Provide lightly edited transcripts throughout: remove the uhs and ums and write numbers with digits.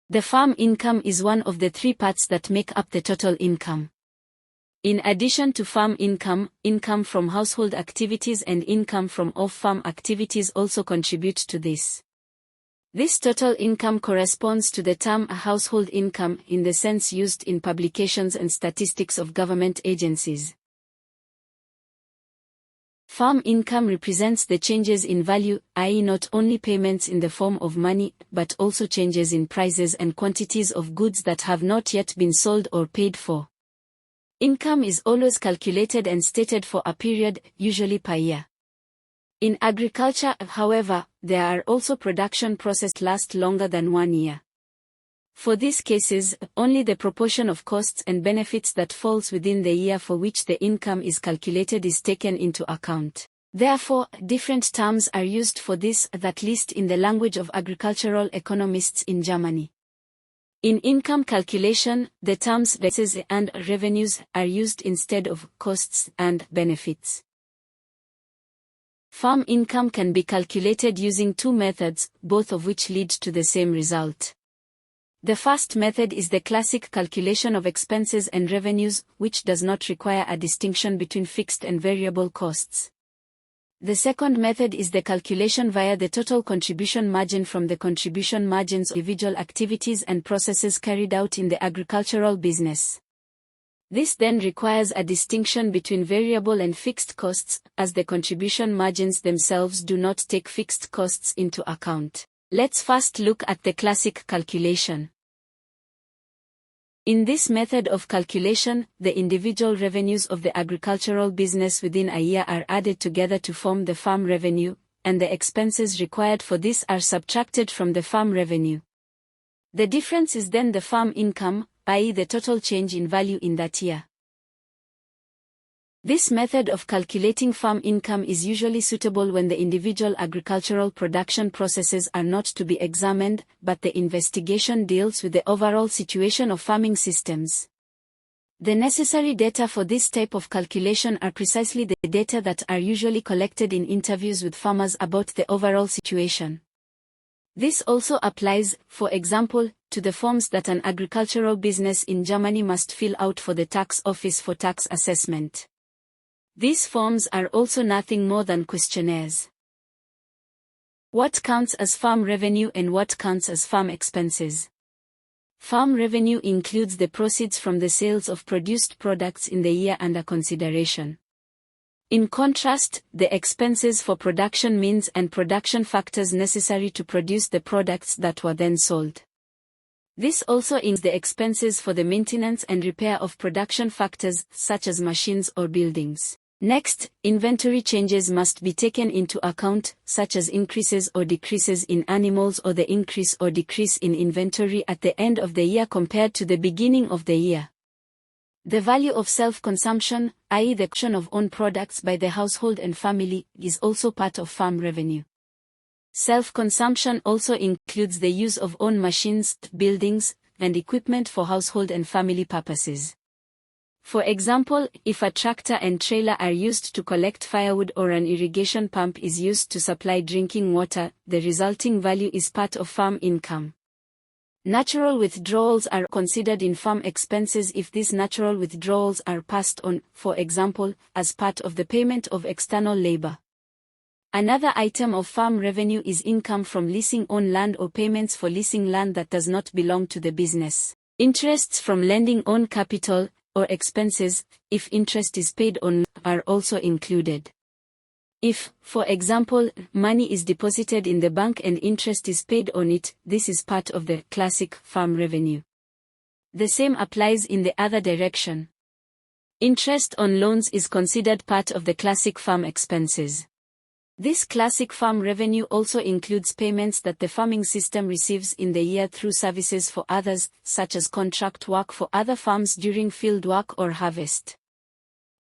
The farm income is one of the three parts that make up the total income. In addition to farm income, income from household activities and income from off-farm activities also contribute to this. This total income corresponds to the term household income in the sense used in publications and statistics of government agencies. Farm income represents the changes in value, i.e. not only payments in the form of money, but also changes in prices and quantities of goods that have not yet been sold or paid for. Income is always calculated and stated for a period, usually per year. In agriculture, however, there are also production processes last longer than 1 year. For these cases, only the proportion of costs and benefits that falls within the year for which the income is calculated is taken into account. Therefore, different terms are used for this, at least in the language of agricultural economists in Germany. In income calculation, the terms bases and revenues are used instead of costs and benefits. Farm income can be calculated using two methods, both of which lead to the same result. The first method is the classic calculation of expenses and revenues, which does not require a distinction between fixed and variable costs. The second method is the calculation via the total contribution margin from the contribution margins of individual activities and processes carried out in the agricultural business. This then requires a distinction between variable and fixed costs, as the contribution margins themselves do not take fixed costs into account. Let's first look at the classic calculation. In this method of calculation, the individual revenues of the agricultural business within a year are added together to form the farm revenue, and the expenses required for this are subtracted from the farm revenue. The difference is then the farm income, i.e. the total change in value in that year. This method of calculating farm income is usually suitable when the individual agricultural production processes are not to be examined, but the investigation deals with the overall situation of farming systems. The necessary data for this type of calculation are precisely the data that are usually collected in interviews with farmers about the overall situation. This also applies, for example, to the forms that an agricultural business in Germany must fill out for the tax office for tax assessment. These forms are also nothing more than questionnaires. What counts as farm revenue and what counts as farm expenses? Farm revenue includes the proceeds from the sales of produced products in the year under consideration. In contrast, the expenses for production means and production factors necessary to produce the products that were then sold. This also includes the expenses for the maintenance and repair of production factors, such as machines or buildings. Next, inventory changes must be taken into account, such as increases or decreases in animals or the increase or decrease in inventory at the end of the year compared to the beginning of the year. The value of self-consumption, i.e. the consumption of own products by the household and family, is also part of farm revenue. Self-consumption also includes the use of own machines, buildings, and equipment for household and family purposes. For example, if a tractor and trailer are used to collect firewood or an irrigation pump is used to supply drinking water, the resulting value is part of farm income. Natural withdrawals are considered in farm expenses if these natural withdrawals are passed on, for example, as part of the payment of external labor. Another item of farm revenue is income from leasing on land or payments for leasing land that does not belong to the business. Interests from lending on capital, or expenses, if interest is paid on, are also included. If, for example, money is deposited in the bank and interest is paid on it, this is part of the classic farm revenue. The same applies in the other direction. Interest on loans is considered part of the classic farm expenses. This classic farm revenue also includes payments that the farming system receives in the year through services for others, such as contract work for other farms during field work or harvest.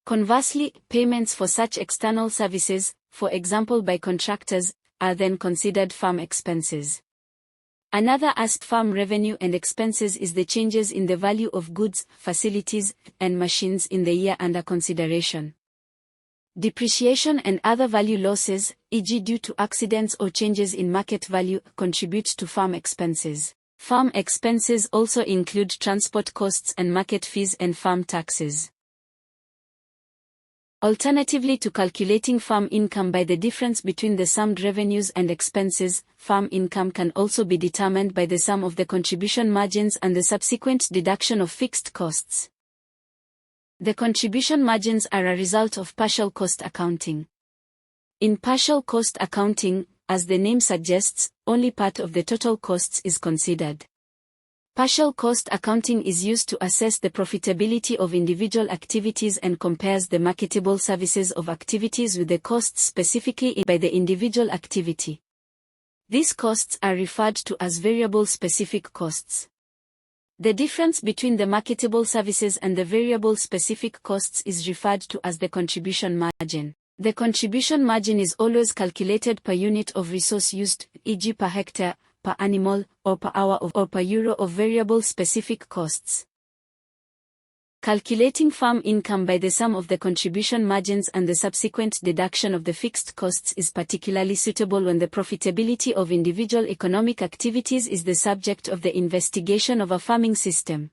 Conversely, payments for such external services, for example by contractors, are then considered farm expenses. Another aspect of farm revenue and expenses is the changes in the value of goods, facilities, and machines in the year under consideration. Depreciation and other value losses, e.g. due to accidents or changes in market value, contribute to farm expenses. Farm expenses also include transport costs and market fees and farm taxes. Alternatively to calculating farm income by the difference between the summed revenues and expenses, farm income can also be determined by the sum of the contribution margins and the subsequent deduction of fixed costs. The contribution margins are a result of partial cost accounting. In partial cost accounting, as the name suggests, only part of the total costs is considered. Partial cost accounting is used to assess the profitability of individual activities and compares the marketable services of activities with the costs specifically by the individual activity. These costs are referred to as variable specific costs. The difference between the marketable services and the variable specific costs is referred to as the contribution margin. The contribution margin is always calculated per unit of resource used, e.g. per hectare, per animal, or per hour or per euro of variable specific costs. Calculating farm income by the sum of the contribution margins and the subsequent deduction of the fixed costs is particularly suitable when the profitability of individual economic activities is the subject of the investigation of a farming system.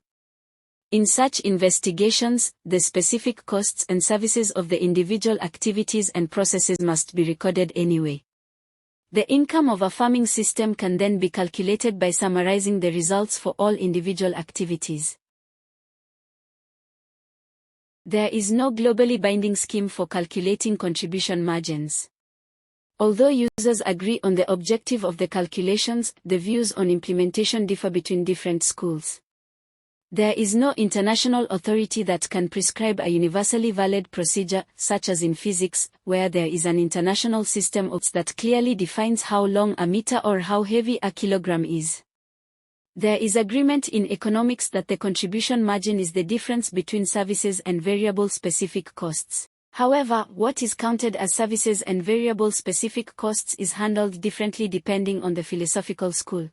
In such investigations, the specific costs and services of the individual activities and processes must be recorded anyway. The income of a farming system can then be calculated by summarizing the results for all individual activities. There is no globally binding scheme for calculating contribution margins. Although users agree on the objective of the calculations, the views on implementation differ between different schools. There is no international authority that can prescribe a universally valid procedure, such as in physics, where there is an international system that clearly defines how long a meter or how heavy a kilogram is. There is agreement in economics that the contribution margin is the difference between services and variable specific costs. However, what is counted as services and variable specific costs is handled differently depending on the philosophical school.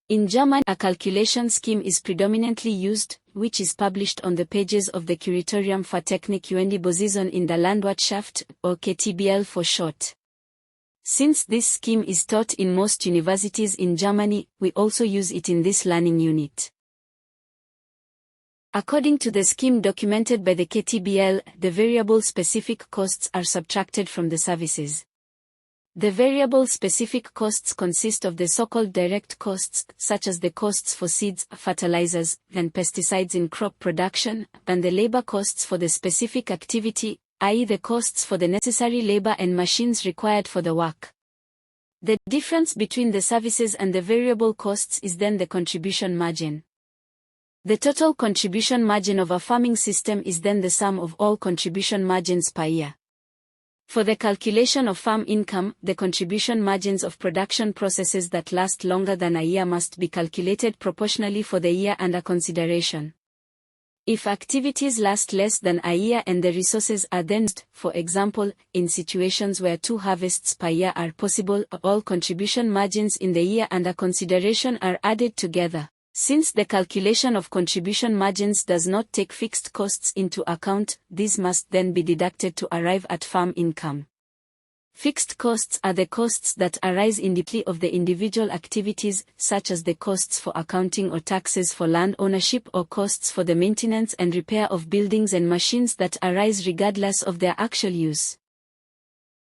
In German, a calculation scheme is predominantly used, which is published on the pages of the Curatorium für Technik und Bosison in der Landwirtschaft, or KTBL for short. Since this scheme is taught in most universities in Germany, we also use it in this learning unit. According to the scheme documented by the KTBL, the variable specific costs are subtracted from the services. The variable specific costs consist of the so-called direct costs, such as the costs for seeds, fertilizers, and pesticides in crop production, and the labor costs for the specific activity, i.e. the costs for the necessary labor and machines required for the work. The difference between the services and the variable costs is then the contribution margin. The total contribution margin of a farming system is then the sum of all contribution margins per year. For the calculation of farm income, the contribution margins of production processes that last longer than a year must be calculated proportionally for the year under consideration. If activities last less than a year and the resources are then used, for example, in situations where 2 harvests per year are possible, all contribution margins in the year under consideration are added together. Since the calculation of contribution margins does not take fixed costs into account, these must then be deducted to arrive at farm income. Fixed costs are the costs that arise independently of the individual activities, such as the costs for accounting or taxes for land ownership or costs for the maintenance and repair of buildings and machines that arise regardless of their actual use.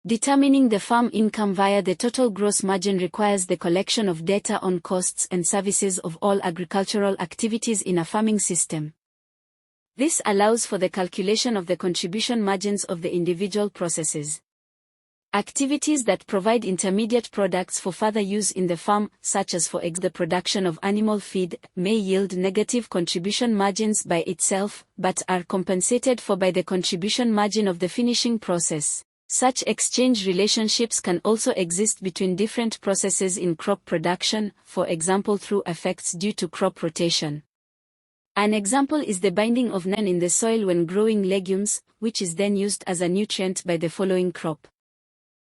Determining the farm income via the total gross margin requires the collection of data on costs and services of all agricultural activities in a farming system. This allows for the calculation of the contribution margins of the individual processes. Activities that provide intermediate products for further use in the farm, such as for the production of animal feed, may yield negative contribution margins by itself, but are compensated for by the contribution margin of the finishing process. Such exchange relationships can also exist between different processes in crop production, for example through effects due to crop rotation. An example is the binding of nitrogen in the soil when growing legumes, which is then used as a nutrient by the following crop.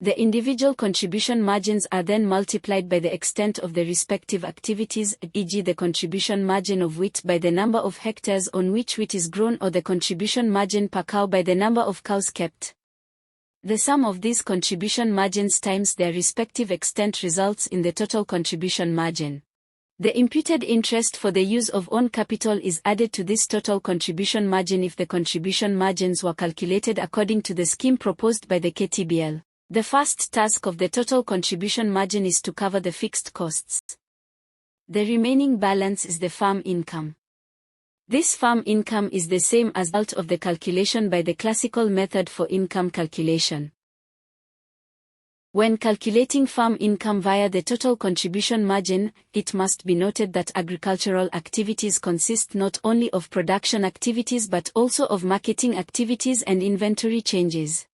The individual contribution margins are then multiplied by the extent of the respective activities, e.g. the contribution margin of wheat by the number of hectares on which wheat is grown or the contribution margin per cow by the number of cows kept. The sum of these contribution margins times their respective extent results in the total contribution margin. The imputed interest for the use of own capital is added to this total contribution margin if the contribution margins were calculated according to the scheme proposed by the KTBL. The first task of the total contribution margin is to cover the fixed costs. The remaining balance is the farm income. This farm income is the same as the result of the calculation by the classical method for income calculation. When calculating farm income via the total contribution margin, it must be noted that agricultural activities consist not only of production activities but also of marketing activities and inventory changes.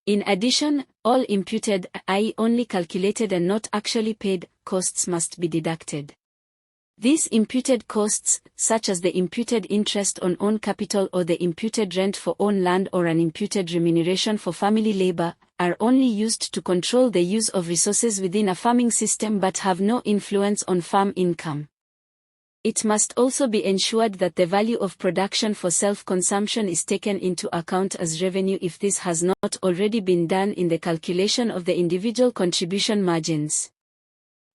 In addition, all imputed, i.e. only calculated and not actually paid, costs must be deducted. These imputed costs, such as the imputed interest on own capital or the imputed rent for own land or an imputed remuneration for family labor, are only used to control the use of resources within a farming system but have no influence on farm income. It must also be ensured that the value of production for self-consumption is taken into account as revenue if this has not already been done in the calculation of the individual contribution margins.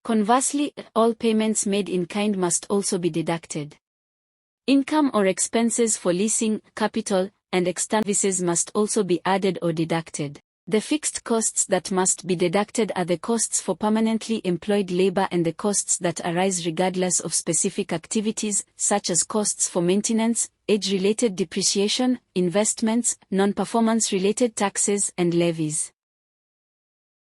Conversely, all payments made in kind must also be deducted. Income or expenses for leasing, capital, and external services must also be added or deducted. The fixed costs that must be deducted are the costs for permanently employed labor and the costs that arise regardless of specific activities, such as costs for maintenance, age-related depreciation, investments, non-performance-related taxes, and levies.